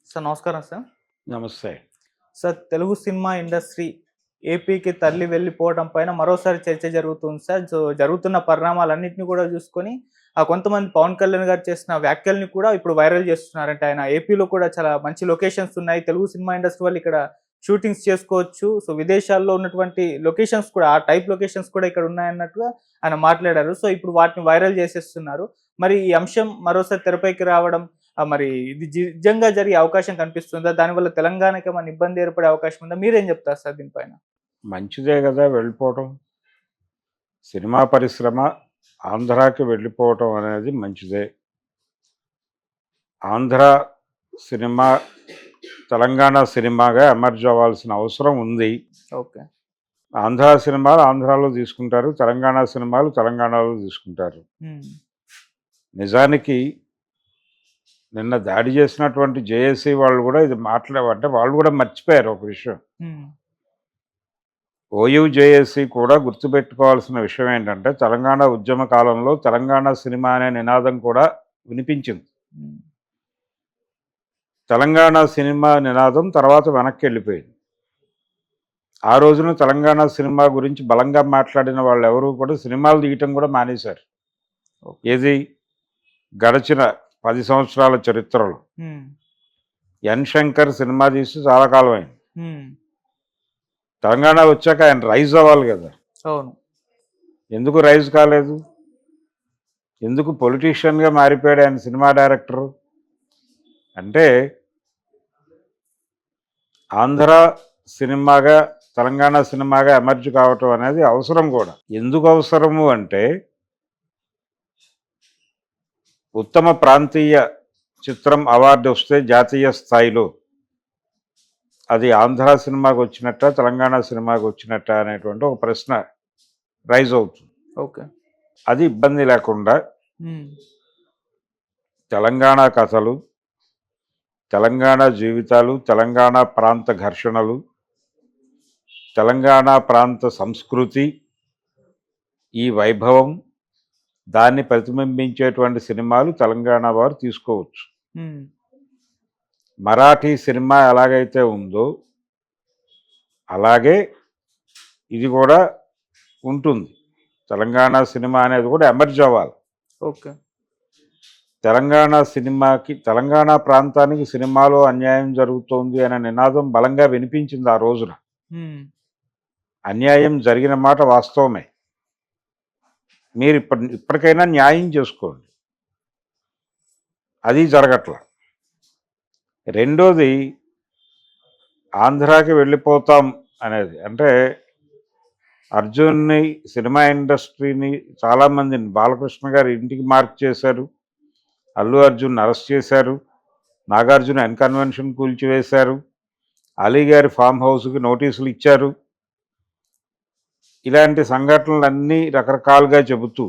Sir నమస్కారం sir. నమస్తే. Sir Telugu cinema industry ఏపీకి తరలి వెళ్ళిపోవడం పైన మరోసారి చర్చ జరుగుతుంది సార్. జరుగుతున్న పరిణామాలన్నిటిని కూడా చూసుకొని కొంతమంది పవన్ కళ్యాణ్ గారు చేసిన వ్యాఖ్యల్ని కూడా ఇప్పుడు వైరల్ చేస్తున్నారంట. ఆయన ఏపీలో కూడా చాలా మంచి లొకేషన్స్ ఉన్నాయి. తెలుగు సినిమా ఇండస్ట్రీ వాళ్ళు ఇక్కడ షూటింగ్స్ చేసుకోవచ్చు. సో విదేశాల్లో ఉన్నటువంటి లొకేషన్స్ కూడా ఆ టైప్ లొకేషన్స్ కూడా ఇక్కడ ఉన్నాయన్నట్టుగా ఆయన మాట్లాడారు. సో ఇప్పుడు వాటిని వైరల్ చేసేస్తున్నారు. మరి ఈ అంశం మరోసారి తెరపైకి రావడం మరి ఇది నిజంగా జరిగే అవకాశం కనిపిస్తుందా? దానివల్ల తెలంగాణకి ఏమైనా ఇబ్బంది ఏర్పడే అవకాశం ఉందా? మీరేం చెప్తారు సార్ దీనిపైన? మంచిదే గదా! వెళ్ళిపోవటం. సినిమా పరిశ్రమ ఆంధ్రాకి వెళ్ళిపోవటం అనేది మంచిదే. ఆంధ్ర సినిమా తెలంగాణ సినిమాగా ఎమర్జ్ అవ్వాల్సిన అవసరం ఉంది. ఓకే. ఆంధ్ర సినిమాలు ఆంధ్రాలో తీసుకుంటారు. తెలంగాణ సినిమాలు తెలంగాణలో తీసుకుంటారు. నిజానికి నిన్న దాడి చేసినటువంటి జేఏసీ వాళ్ళు కూడా ఇది అంటే వాళ్ళు కూడా మర్చిపోయారు ఒక విషయం. ఓయూజేఏసీ కూడా గుర్తుపెట్టుకోవాల్సిన విషయం ఏంటంటే తెలంగాణ ఉద్యమ కాలంలో తెలంగాణ సినిమా అనే నినాదం కూడా వినిపించింది. తెలంగాణ సినిమా నినాదం తర్వాత వెనక్కి వెళ్ళిపోయింది. ఆ రోజున తెలంగాణ సినిమా గురించి బలంగా మాట్లాడిన వాళ్ళు ఎవరు కూడా సినిమాలు తీయటం కూడా మానేశారు. ఏది గడిచిన 10 సంవత్సరాల చరిత్రలో ఎన్ శంకర్ సినిమా తీసి చాలా కాలం అయింది. తెలంగాణ వచ్చాక ఆయన రైజ్ అవ్వాలి కదా. అవును. ఎందుకు రైజ్ కాలేదు? ఎందుకు పొలిటీషియన్గా మారిపోయాడు ఆయన సినిమా డైరెక్టరు? అంటే ఆంధ్ర సినిమాగా తెలంగాణ సినిమాగా ఎమర్జ్ కావటం అనేది అవసరం కూడా. ఎందుకు అవసరము అంటే ఉత్తమ ప్రాంతీయ చిత్రం అవార్డు వస్తే జాతీయ స్థాయిలో అది ఆంధ్ర సినిమాకి వచ్చినట్ట తెలంగాణ సినిమాకి వచ్చినట్ట అనేటువంటి ఒక ప్రశ్న రైజ్ అవుతుంది. ఓకే. అది ఇబ్బంది లేకుండా తెలంగాణ కథలు, తెలంగాణ జీవితాలు, తెలంగాణ ప్రాంత ఘర్షణలు, తెలంగాణ ప్రాంత సంస్కృతి, ఈ వైభవం, దాన్ని ప్రతిబింబించేటువంటి సినిమాలు తెలంగాణ వారు తీసుకోవచ్చు. మరాఠీ సినిమా ఎలాగైతే ఉందో అలాగే ఇది కూడా ఉంటుంది. తెలంగాణ సినిమా అనేది కూడా ఎమర్జ్ అవ్వాలి. ఓకే. తెలంగాణ సినిమాకి, తెలంగాణ ప్రాంతానికి సినిమాలో అన్యాయం జరుగుతోంది అనే నినాదం బలంగా వినిపించింది ఆ రోజున. అన్యాయం జరిగిన మాట వాస్తవమే. మీరు ఇప్పటికైనా న్యాయం చేసుకోండి. అది జరగట్ల. రెండోది ఆంధ్రాకి వెళ్ళిపోతాం అనేది అంటే అర్జున్ని, సినిమా ఇండస్ట్రీని, చాలామందిని బాలకృష్ణ గారు ఇంటికి మార్క్ చేశారు, అల్లు అర్జున్ అరెస్ట్ చేశారు, నాగార్జున అన్కన్వెన్షన్ కూల్చివేశారు, అలీ గారి ఫామ్ హౌస్కి నోటీసులు ఇచ్చారు. ఇలాంటి సంఘటనలన్నీ రకరకాలుగా చెబుతూ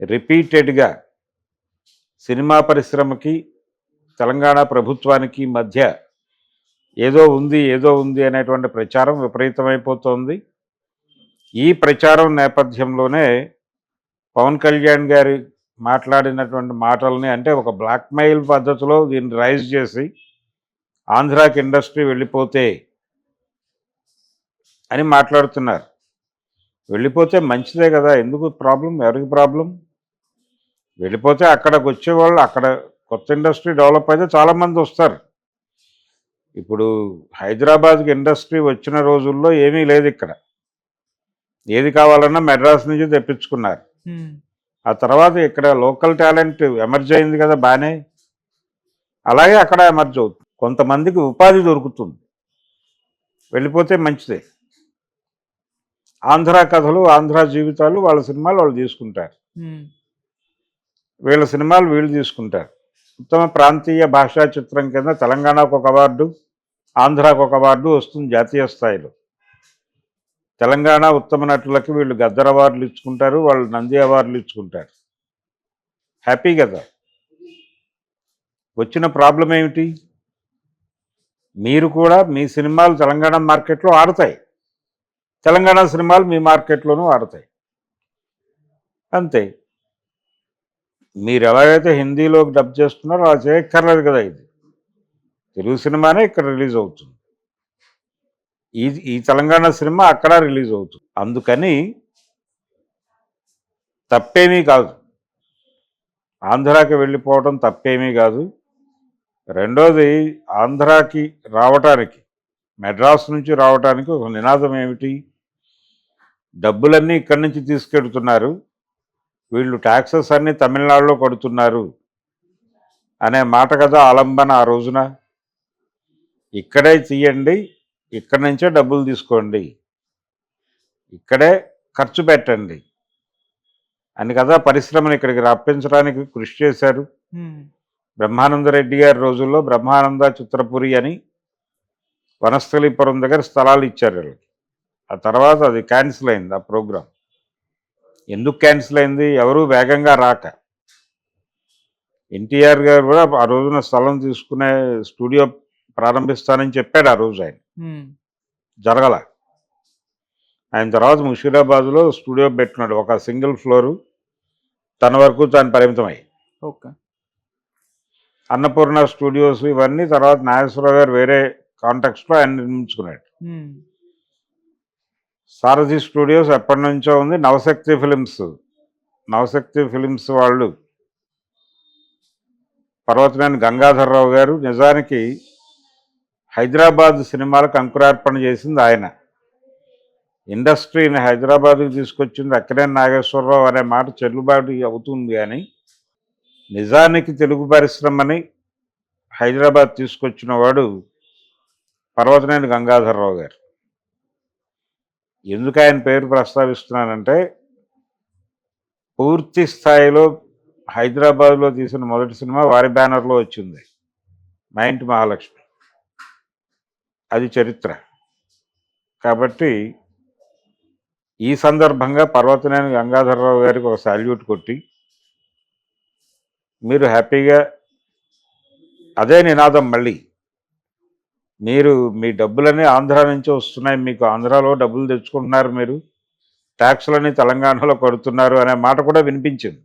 రిపీటెడ్గా సినిమా పరిశ్రమకి తెలంగాణ ప్రభుత్వానికి మధ్య ఏదో ఉంది అనేటువంటి ప్రచారం విపరీతమైపోతుంది. ఈ ప్రచారం నేపథ్యంలోనే పవన్ కళ్యాణ్ గారి మాట్లాడినటువంటి మాటల్ని అంటే ఒక బ్లాక్మెయిల్ పద్ధతిలో దీన్ని రైజ్ చేసి ఆంధ్రాకి ఇండస్ట్రీ వెళ్ళిపోతే అని మాట్లాడుతున్నారు. వెళ్ళిపోతే మంచిదే కదా, ఎందుకు ప్రాబ్లం? ఎవరికి ప్రాబ్లం? వెళ్ళిపోతే అక్కడికి వచ్చేవాళ్ళు, అక్కడ కొత్త ఇండస్ట్రీ డెవలప్ అయితే చాలామంది వస్తారు. ఇప్పుడు హైదరాబాద్కి ఇండస్ట్రీ వచ్చిన రోజుల్లో ఏమీ లేదు. ఇక్కడ ఏది కావాలన్నా మెడ్రాస్ నుంచి తెప్పించుకున్నారు. ఆ తర్వాత ఇక్కడ లోకల్ టాలెంట్ ఎమర్జ్ అయింది కదా, బాగానే. అలాగే అక్కడ ఎమర్జ్ అవుతుంది. కొంతమందికి ఉపాధి దొరుకుతుంది. వెళ్ళిపోతే మంచిదే. ఆంధ్ర కథలు, ఆంధ్ర జీవితాలు, వాళ్ళ సినిమాలు వాళ్ళు తీసుకుంటారు, వీళ్ళ సినిమాలు వీళ్ళు తీసుకుంటారు. ఉత్తమ ప్రాంతీయ భాషా చిత్రం కింద తెలంగాణకు ఒక అవార్డు, ఆంధ్రాకు ఒక అవార్డు వస్తుంది జాతీయ స్థాయిలో. తెలంగాణ ఉత్తమ నటులకి వీళ్ళు గద్దర్ అవార్డులు ఇచ్చుకుంటారు, వాళ్ళు నంది అవార్డులు ఇచ్చుకుంటారు. హ్యాపీ కదా. వచ్చిన ప్రాబ్లం ఏమిటి? మీరు కూడా మీ సినిమాలు తెలంగాణ మార్కెట్లో ఆడతాయి, తెలంగాణ సినిమాలు మీ మార్కెట్లోనూ ఆడతాయి, అంతే. మీరు ఎలాగైతే హిందీలోకి డబ్ చేస్తున్నారో అలా చేయక్కర్లేదు కదా. ఇది తెలుగు సినిమానే ఇక్కడ రిలీజ్ అవుతుంది. ఈ ఈ తెలంగాణ సినిమా అక్కడ రిలీజ్ అవుతుంది. అందుకని తప్పేమీ కాదు, ఆంధ్రాకి వెళ్ళిపోవడం తప్పేమీ కాదు. రెండోది, ఆంధ్రాకి రావటానికి, మెడ్రాస్ నుంచి రావటానికి ఒక నినాదం ఏమిటి? డబ్బులన్నీ ఇక్కడి నుంచి తీసుకెడుతున్నారు, వీళ్ళు ట్యాక్సెస్ అన్నీ తమిళనాడులో కడుతున్నారు అనే మాట కదా ఆలంబన ఆ రోజున. ఇక్కడే తీయండి, ఇక్కడి నుంచే డబ్బులు తీసుకోండి, ఇక్కడే ఖర్చు పెట్టండి అని కదా పరిశ్రమను ఇక్కడికి రప్పించడానికి కృషి చేశారు. బ్రహ్మానందరెడ్డి గారి రోజుల్లో బ్రహ్మానంద చిత్రపురి అని వనస్థలీపురం దగ్గర స్థలాలు ఇచ్చారు వీళ్ళకి. ఆ తర్వాత అది క్యాన్సిల్ అయింది ఆ ప్రోగ్రాం. ఎందుకు క్యాన్సిల్ అయింది? ఎవరు వేగంగా రాక. ఎన్టీఆర్ గారు కూడా ఆ రోజున స్థలం తీసుకునే స్టూడియో ప్రారంభిస్తానని చెప్పాడు ఆ రోజు. ఆయన జరగల. ఆయన తర్వాత ముషీరాబాద్లో స్టూడియో పెట్టినాడు, ఒక సింగిల్ ఫ్లోరు, తన వరకు తాను పరిమితమై. ఓకే. అన్నపూర్ణ స్టూడియోస్ ఇవన్నీ తర్వాత నాగేశ్వరరావు గారు వేరే కాంటాక్ట్స్లో ఆయన నిర్మించుకున్నాడు. సారథి స్టూడియోస్ ఎప్పటి నుంచో ఉంది. నవశక్తి ఫిలిమ్స్ వాళ్ళు పర్వతనేని గంగాధర్రావు గారు నిజానికి హైదరాబాద్ సినిమాలకు అంకురార్పణ చేసింది ఆయన. ఇండస్ట్రీని హైదరాబాద్కి తీసుకొచ్చింది అక్కినేని నాగేశ్వరరావు అనే మాట చెల్లుబాటు అవుతుంది. కానీ నిజానికి తెలుగు పరిశ్రమని హైదరాబాద్ తీసుకొచ్చిన వాడు పర్వతనేని గంగాధర్రావు గారు. ఎందుకు ఆయన పేరు ప్రస్తావిస్తున్నానంటే, పూర్తి స్థాయిలో హైదరాబాద్లో తీసిన మొదటి సినిమా వారి బ్యానర్లో వచ్చింది, మా ఇంటి మహాలక్ష్మి. అది చరిత్ర. కాబట్టి ఈ సందర్భంగా పర్వతనేని గంగాధర్రావు గారికి ఒక సాల్యూట్ కొట్టి, మీరు హ్యాపీగా అదే నినాదం, మళ్ళీ మీరు మీ డబ్బులన్నీ ఆంధ్రా నుంచి వస్తున్నాయి, మీకు ఆంధ్రాలో డబ్బులు తెచ్చుకుంటున్నారు, మీరు ట్యాక్సులన్నీ తెలంగాణలో కడుతున్నారు అనే మాట కూడా వినిపించింది.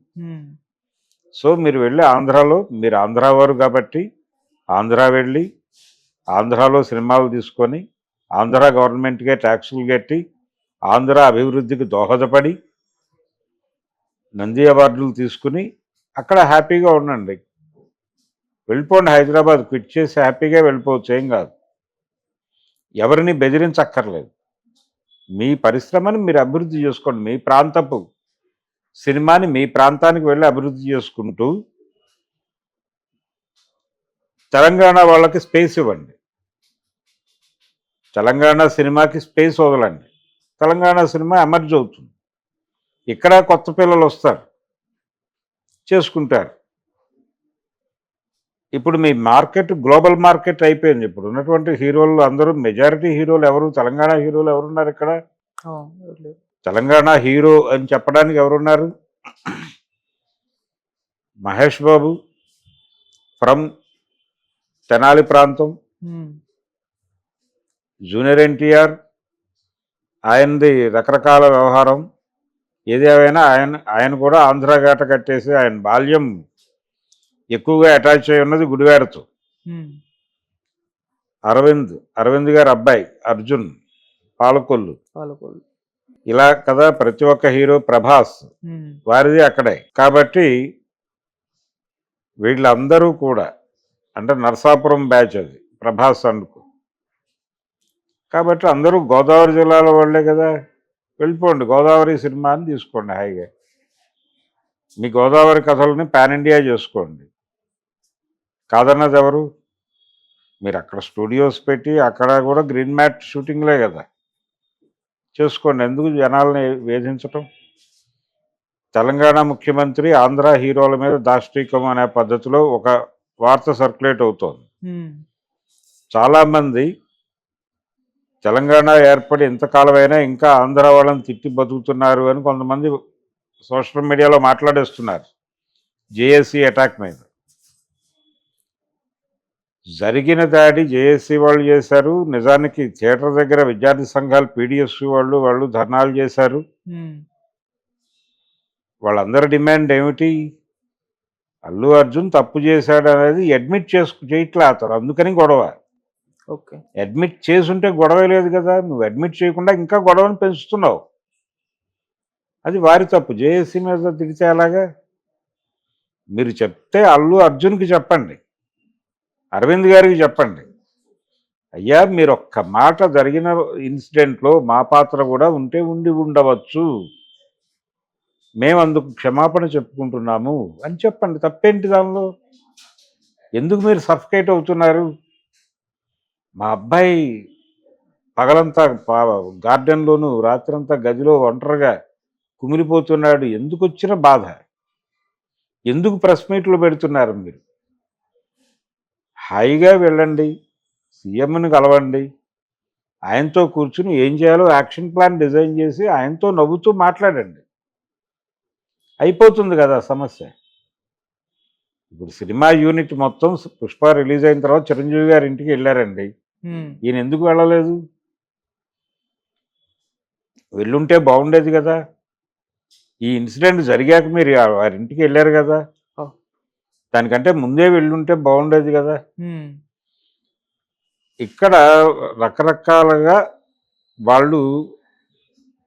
సో మీరు వెళ్ళి ఆంధ్రాలో, మీరు ఆంధ్రా వారు కాబట్టి ఆంధ్రా వెళ్ళి ఆంధ్రాలో సినిమాలు తీసుకొని ఆంధ్రా గవర్నమెంట్కే ట్యాక్సులు కట్టి ఆంధ్ర అభివృద్ధికి దోహదపడి నంది అవార్డులు తీసుకుని అక్కడ హ్యాపీగా ఉండండి. వెళ్ళిపోండి, హైదరాబాద్ క్విట్ చేసి హ్యాపీగా వెళ్ళిపోవచ్చు, ఏం కాదు. ఎవరిని బెదిరించక్కర్లేదు. మీ పరిశ్రమని మీరు అభివృద్ధి చేసుకోండి. మీ ప్రాంతపు సినిమాని మీ ప్రాంతానికి వెళ్ళి అభివృద్ధి చేసుకుంటూ తెలంగాణ వాళ్ళకి స్పేస్ ఇవ్వండి. తెలంగాణ సినిమాకి స్పేస్ వదలండి. తెలంగాణ సినిమా ఎమర్జ్ అవుతుంది. ఇక్కడ కొత్త పిల్లలు వస్తారు, చేసుకుంటారు. ఇప్పుడు మీ మార్కెట్ గ్లోబల్ మార్కెట్ అయిపోయింది. ఇప్పుడు ఉన్నటువంటి హీరోలు అందరూ, మెజారిటీ హీరోలు ఎవరు, తెలంగాణ హీరోలు ఎవరున్నారు ఇక్కడ? తెలంగాణ హీరో అని చెప్పడానికి ఎవరున్నారు? మహేష్ బాబు ఫ్రమ్ తెనాలి ప్రాంతం, జూనియర్ ఎన్టీఆర్, ఆయనది రకరకాల వ్యవహారం. ఏదేమైనా ఆయన కూడా ఆంధ్ర గేట కట్టేసి, ఆయన బాల్యం ఎక్కువగా అటాచ్ అయి ఉన్నది గుడివాడతో. అరవింద్ గారి అబ్బాయి అర్జున్ పాలకొల్లు, ఇలా కదా ప్రతి ఒక్క హీరో. ప్రభాస్ వారిది అక్కడే. కాబట్టి వీళ్ళందరూ కూడా, అంటే నరసాపురం బ్యాచ్ అది ప్రభాస్ అనుకో. కాబట్టి అందరూ గోదావరి జిల్లాలో వాళ్ళే కదా. వెళ్ళిపోండి, గోదావరి సినిమా అని తీసుకోండి హాయిగా. మీ గోదావరి కథలని పాన్ ఇండియా చేసుకోండి, కాదన్నది ఎవరు? మీరు అక్కడ స్టూడియోస్ పెట్టి అక్కడ కూడా గ్రీన్ మ్యాట్ షూటింగ్లే కదా, చేసుకోండి. ఎందుకు జనాలని వేధించటం? తెలంగాణ ముఖ్యమంత్రి ఆంధ్ర హీరోల మీద దాష్టీకం అనే పద్ధతిలో ఒక వార్త సర్క్యులేట్ అవుతోంది. చాలామంది తెలంగాణ ఏర్పడి ఇంతకాలమైనా ఇంకా ఆంధ్ర వాళ్ళని తిట్టి బతుకుతున్నారు అని కొంతమంది సోషల్ మీడియాలో మాట్లాడేస్తున్నారు. జేఏసీ అటాక్ మీద జరిగిన దాడి జేఏసీ వాళ్ళు చేశారు. నిజానికి థియేటర్ దగ్గర విద్యార్థి సంఘాలు, పీడిఎస్ వాళ్ళు ధర్నాలు చేశారు. వాళ్ళందరి డిమాండ్ ఏమిటి? అల్లు అర్జున్ తప్పు చేశాడు అనేది అడ్మిట్ చేయట్లే అతను, అందుకని గొడవ. ఓకే. అడ్మిట్ చేసుంటే గొడవే లేదు కదా, నువ్వు అడ్మిట్ చేయకుండా ఇంకా గొడవను పెంచుతున్నావు. అది వారి తప్పు. జేఏసీ మీద తిడితే ఎలాగా? మీరు చెప్తే అల్లు అర్జున్కి చెప్పండి, అరవింద్ గారికి చెప్పండి, అయ్యా మీరు ఒక్క మాట జరిగిన ఇన్సిడెంట్లో మా పాత్ర కూడా ఉండి ఉండవచ్చు, మేము అందుకు క్షమాపణ చెప్పుకుంటున్నాము అని చెప్పండి. తప్పేంటి దానిలో? ఎందుకు మీరు సఫికేట్ అవుతున్నారు? మా అబ్బాయి పగలంతా గార్డెన్లోను, రాత్రంతా గదిలో ఒంటరిగా కుమిలిపోతున్నాడు, ఎందుకు వచ్చిన బాధ? ఎందుకు ప్రెస్ మీట్లు పెడుతున్నారు మీరు? హాయిగా వెళ్ళండి, సీఎంని కలవండి, ఆయనతో కూర్చుని ఏం చేయాలో యాక్షన్ ప్లాన్ డిజైన్ చేసి ఆయనతో నవ్వుతూ మాట్లాడండి, అయిపోతుంది కదా సమస్య. ఇప్పుడు సినిమా యూనిట్ మొత్తం పుష్ప రిలీజ్ అయిన తర్వాత చిరంజీవి గారి ఇంటికి వెళ్ళారండి. ఈయన ఎందుకు వెళ్ళలేదు? వెళ్ళుంటే బాగుండేది కదా. ఈ ఇన్సిడెంట్ జరిగాక మీరు వారి ఇంటికి వెళ్ళారు కదా, దానికంటే ముందే వెళ్ళుంటే బాగుండేది కదా. ఇక్కడ రకరకాలుగా వాళ్ళు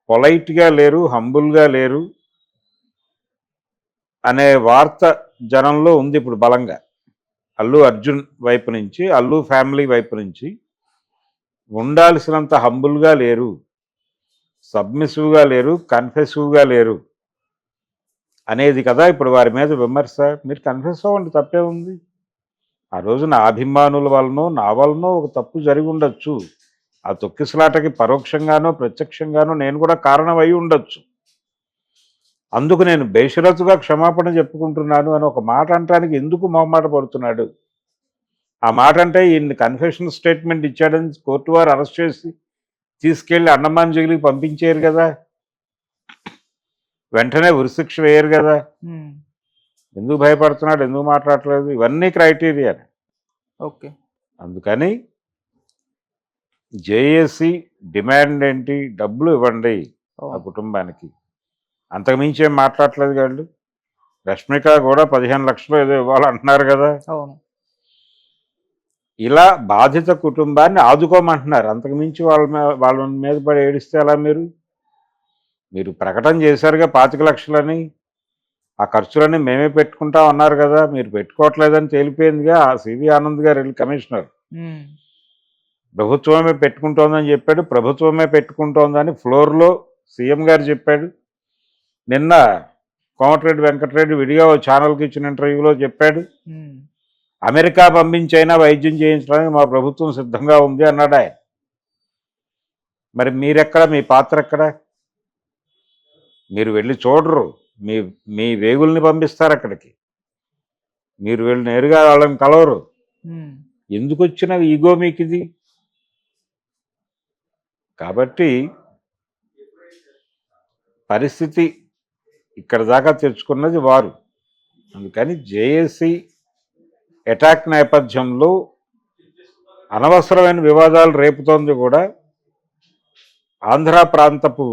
పొలైట్గా లేరు, హంబుల్గా లేరు అనే వార్త జనంలో ఉంది ఇప్పుడు బలంగా. అల్లు అర్జున్ వైపు నుంచి, అల్లు ఫ్యామిలీ వైపు నుంచి ఉండాల్సినంత హంబుల్గా లేరు, సబ్మిసివ్గా లేరు, కన్ఫెసివ్గా లేరు అనేది కదా ఇప్పుడు వారి మీద విమర్శ. మీరు కన్ఫెస్ అవ్వండి, తప్పే ఉంది. ఆ రోజు నా అభిమానుల వలనో నా వలనో ఒక తప్పు జరిగి ఉండొచ్చు, ఆ తొక్కిసలాటకి పరోక్షంగానో ప్రత్యక్షంగానో నేను కూడా కారణం అయి ఉండొచ్చు, అందుకు నేను బేషరతుగా క్షమాపణ చెప్పుకుంటున్నాను అని ఒక మాట అనడానికి ఎందుకు మొహమాట పడుతున్నాడు? ఆ మాట అంటే ఈయన్ని కన్ఫెషన్ స్టేట్మెంట్ ఇచ్చాడని కోర్టు వారు అరెస్ట్ చేసి తీసుకెళ్ళి అండమాన్ జైలుకి పంపించారు కదా, వెంటనే ఉరిశిక్ష వేయరు కదా. ఎందుకు భయపడుతున్నాడు, ఎందుకు మాట్లాడట్లేదు? ఇవన్నీ క్రైటీరియా. ఓకే. అందుకని జేఏసీ డిమాండ్ ఏంటి? డబ్బులు ఇవ్వండి ఆ కుటుంబానికి, అంతకుమించి ఏం మాట్లాడట్లేదు వాళ్ళు. రష్మిక కూడా 15 లక్షలు ఏదో ఇవ్వాలంటున్నారు కదా. ఇలా బాధిత కుటుంబాన్ని ఆదుకోమంటున్నారు, అంతకుమించి వాళ్ళ మీద పడి ఏడిస్తే ఎలా? మీరు ప్రకటన చేశారుగా 25 లక్షలని, ఆ ఖర్చులన్నీ మేమే పెట్టుకుంటాం అన్నారు కదా, మీరు పెట్టుకోవట్లేదని తేలిపోయిందిగా. ఆ సివి ఆనంద్ గారు వెళ్ళి కమిషనర్ ప్రభుత్వమే పెట్టుకుంటోందని చెప్పాడు, ప్రభుత్వమే పెట్టుకుంటోందని ఫ్లోర్లో సీఎం గారు చెప్పాడు. నిన్న కోమటిరెడ్డి వెంకటరెడ్డి విడిగా ఓ ఛానల్కి ఇచ్చిన ఇంటర్వ్యూలో చెప్పాడు, అమెరికా పంపించైనా వైద్యం చేయించడానికి మా ప్రభుత్వం సిద్ధంగా ఉంది అన్నాడు ఆయన. మరి మీరెక్కడ, మీ పాత్ర ఎక్కడ? మీరు వెళ్ళి చూడరు, మీ వేగుల్ని పంపిస్తారు అక్కడికి, మీరు వెళ్ళి నేరుగా వాళ్ళని కలవరు. ఎందుకు వచ్చిన ఈగో మీకు ఇది? కాబట్టి పరిస్థితి ఇక్కడ దాకా తెచ్చుకున్నది వారు. అందుకని జేఏసీ అటాక్ నేపథ్యంలో అనవసరమైన వివాదాలు రేపుతోంది కూడా ఆంధ్ర ప్రాంతపు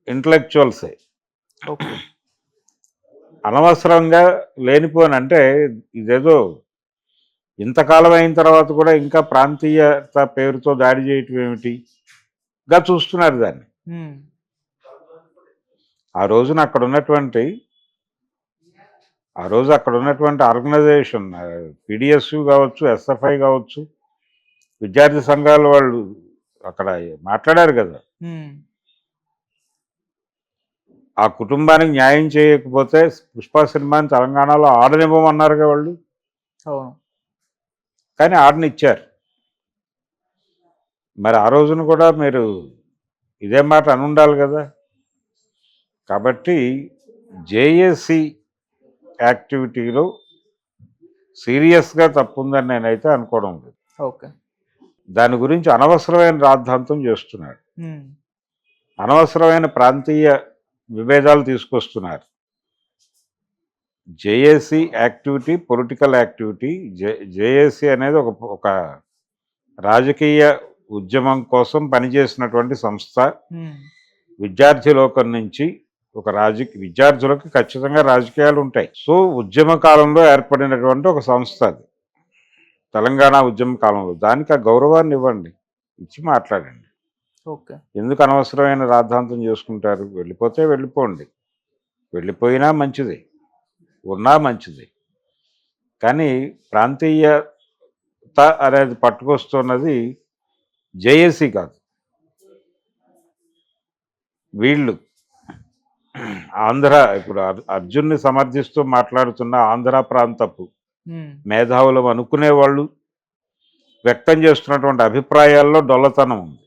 ఇంటలెక్చువల్సే. అనవసరంగా లేనిపోని, అంటే ఇదేదో ఇంతకాలం అయిన తర్వాత కూడా ఇంకా ప్రాంతీయత పేరుతో దాడి చేయటం ఏమిటిగా చూస్తున్నారు దాన్ని. ఆ రోజు అక్కడ ఉన్నటువంటి ఆర్గనైజేషన్ పిడిఎస్యు కావచ్చు, ఎస్ఎఫ్ఐ కావచ్చు, విద్యార్థి సంఘాల వాళ్ళు అక్కడ మాట్లాడారు కదా, ఆ కుటుంబానికి న్యాయం చేయకపోతే పుష్ప సినిమాని తెలంగాణలో ఆడనివ్వమన్నారుగా వాళ్ళు. కానీ ఆడనిచ్చారు. మరి ఆ రోజున కూడా మీరు ఇదే మాట అనుండాలి కదా. కాబట్టి జేఏసీ యాక్టివిటీలో సీరియస్గా తప్పుందని నేనైతే అనుకోవడం లేదు. దాని గురించి అనవసరమైన రాద్ధాంతం చేస్తున్నాడు, అనవసరమైన ప్రాంతీయ విభేదాలు తీసుకొస్తున్నారు. JAC activity political activity. JAC అనేది ఒక రాజకీయ ఉద్యమం కోసం పనిచేసినటువంటి సంస్థ. విద్యార్థి లోకం నుంచి ఒక విద్యార్థులకు ఖచ్చితంగా రాజకీయాలు ఉంటాయి. సో ఉద్యమ కాలంలో ఏర్పడినటువంటి ఒక సంస్థ అది, తెలంగాణ ఉద్యమ కాలంలో. దానికి ఆ గౌరవాన్ని ఇవ్వండి, ఇచ్చి మాట్లాడండి. ఓకే. ఎందుకు అనవసరమైన రాద్ధాంతం చేసుకుంటారు? వెళ్ళిపోతే వెళ్ళిపోండి, వెళ్ళిపోయినా మంచిది, ఉన్నా మంచిది. కానీ ప్రాంతీయత అనేది పట్టుకొస్తున్నది జేఏసీ కాదు, వీళ్ళు ఆంధ్ర. ఇప్పుడు అర్జున్ని సమర్థిస్తూ మాట్లాడుతున్న ఆంధ్ర ప్రాంతపు మేధావులు అనుకునే వాళ్ళు వ్యక్తం చేస్తున్నటువంటి అభిప్రాయాల్లో డొల్లతనం ఉంది.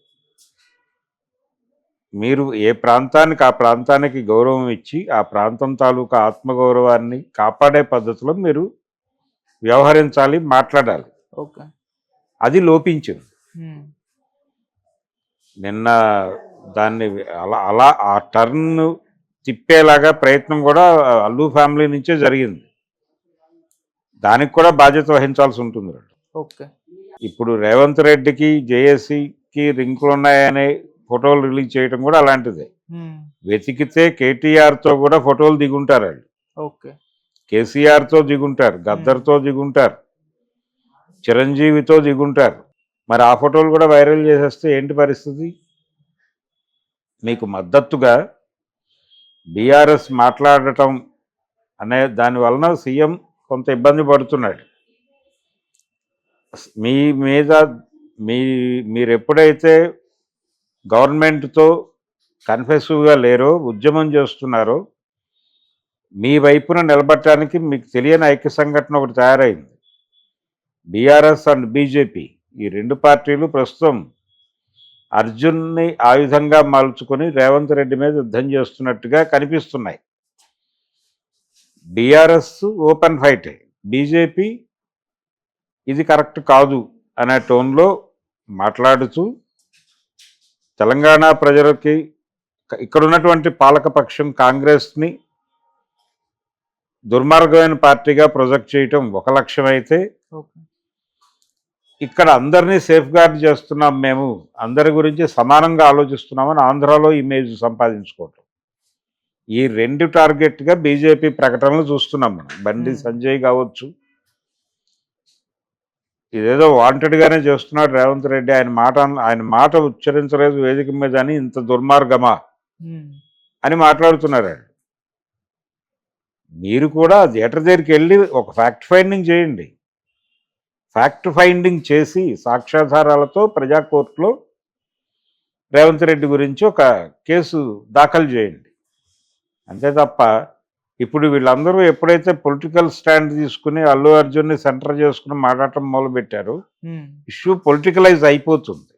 మీరు ఏ ప్రాంతానికి ఆ ప్రాంతానికి గౌరవం ఇచ్చి ఆ ప్రాంతం తాలూకా ఆత్మగౌరవాన్ని కాపాడే పద్ధతిలో మీరు వ్యవహరించాలి, మాట్లాడాలి. ఓకే. అది లోపించింది. నిన్న దాన్ని అలా అలా ఆ టర్న్ తిప్పేలాగా ప్రయత్నం కూడా అల్లు ఫ్యామిలీ నుంచే జరిగింది. దానికి కూడా బాధ్యత వహించాల్సి ఉంటుంది. ఓకే. ఇప్పుడు రేవంత్ రెడ్డికి జేఏసీకి లింకులు ఉన్నాయనే ఫోటోలు రిలీజ్ చేయడం కూడా అలాంటిదే. వెతికితే కేటీఆర్తో కూడా ఫోటోలు దిగుంటారు వాళ్ళు. ఓకే. కేసీఆర్తో దిగుంటారు, గద్దర్తో దిగుంటారు, చిరంజీవితో దిగుంటారు. మరి ఆ ఫోటోలు కూడా వైరల్ చేసేస్తే ఏంటి పరిస్థితి? మీకు మద్దతుగా బీఆర్ఎస్ మాట్లాడటం అనే దాని వలన సీఎం కొంత ఇబ్బంది పడుతున్నాడు. మీ మీద మీరు ఎప్పుడైతే గవర్నమెంట్తో కన్ఫెసివ్గా లేరో, ఉద్యమం చేస్తున్నారో, మీ వైపున నిలబడటానికి మీకు తెలియని ఐక్య సంఘటన ఒకటి తయారైంది. బీఆర్ఎస్ అండ్ బీజేపీ, ఈ రెండు పార్టీలు ప్రస్తుతం అర్జున్ని ఆయుధంగా మలుచుకొని రేవంత్ రెడ్డి మీద యుద్ధం చేస్తున్నట్టుగా కనిపిస్తున్నాయి. బీఆర్ఎస్ ఓపెన్ ఫైటే, బీజేపీ ఇది కరెక్ట్ కాదు అనే టోన్లో మాట్లాడుతూ తెలంగాణ ప్రజలకి ఇక్కడ ఉన్నటువంటి పాలకపక్షం కాంగ్రెస్ని దుర్మార్గమైన పార్టీగా ప్రొజెక్ట్ చేయటం ఒక లక్ష్యం అయితే, ఇక్కడ అందరినీ సేఫ్ గార్డ్ చేస్తున్నాం, మేము అందరి గురించి సమానంగా ఆలోచిస్తున్నామని ఆంధ్రాలో ఇమేజ్ సంపాదించుకోవటం, ఈ రెండు టార్గెట్గా బీజేపీ ప్రకటనలు చూస్తున్నాం మనం. బండి సంజయ్ కావచ్చు, ఇదేదో వాంటెడ్గానే చేస్తున్నాడు రేవంత్ రెడ్డి. ఆయన మాట ఉచ్చరించలేదు వేదిక మీద అని ఇంత దుర్మార్గమా అని మాట్లాడుతున్నారు. మీరు కూడా థియేటర్ దగ్గరికి వెళ్ళి ఒక ఫ్యాక్ట్ ఫైండింగ్ చేయండి. ఫ్యాక్ట్ ఫైండింగ్ చేసి సాక్ష్యాధారాలతో ప్రజా కోర్టులో రేవంత్ రెడ్డి గురించి ఒక కేసు దాఖలు చేయండి. అంతే తప్ప ఇప్పుడు వీళ్ళందరూ ఎప్పుడైతే పొలిటికల్ స్టాండ్ తీసుకుని అల్లు అర్జున్ని సెంటర్ చేసుకుని మాట్లాడటం మొదలుపెట్టారో, ఇష్యూ పొలిటికలైజ్ అయిపోతుంది.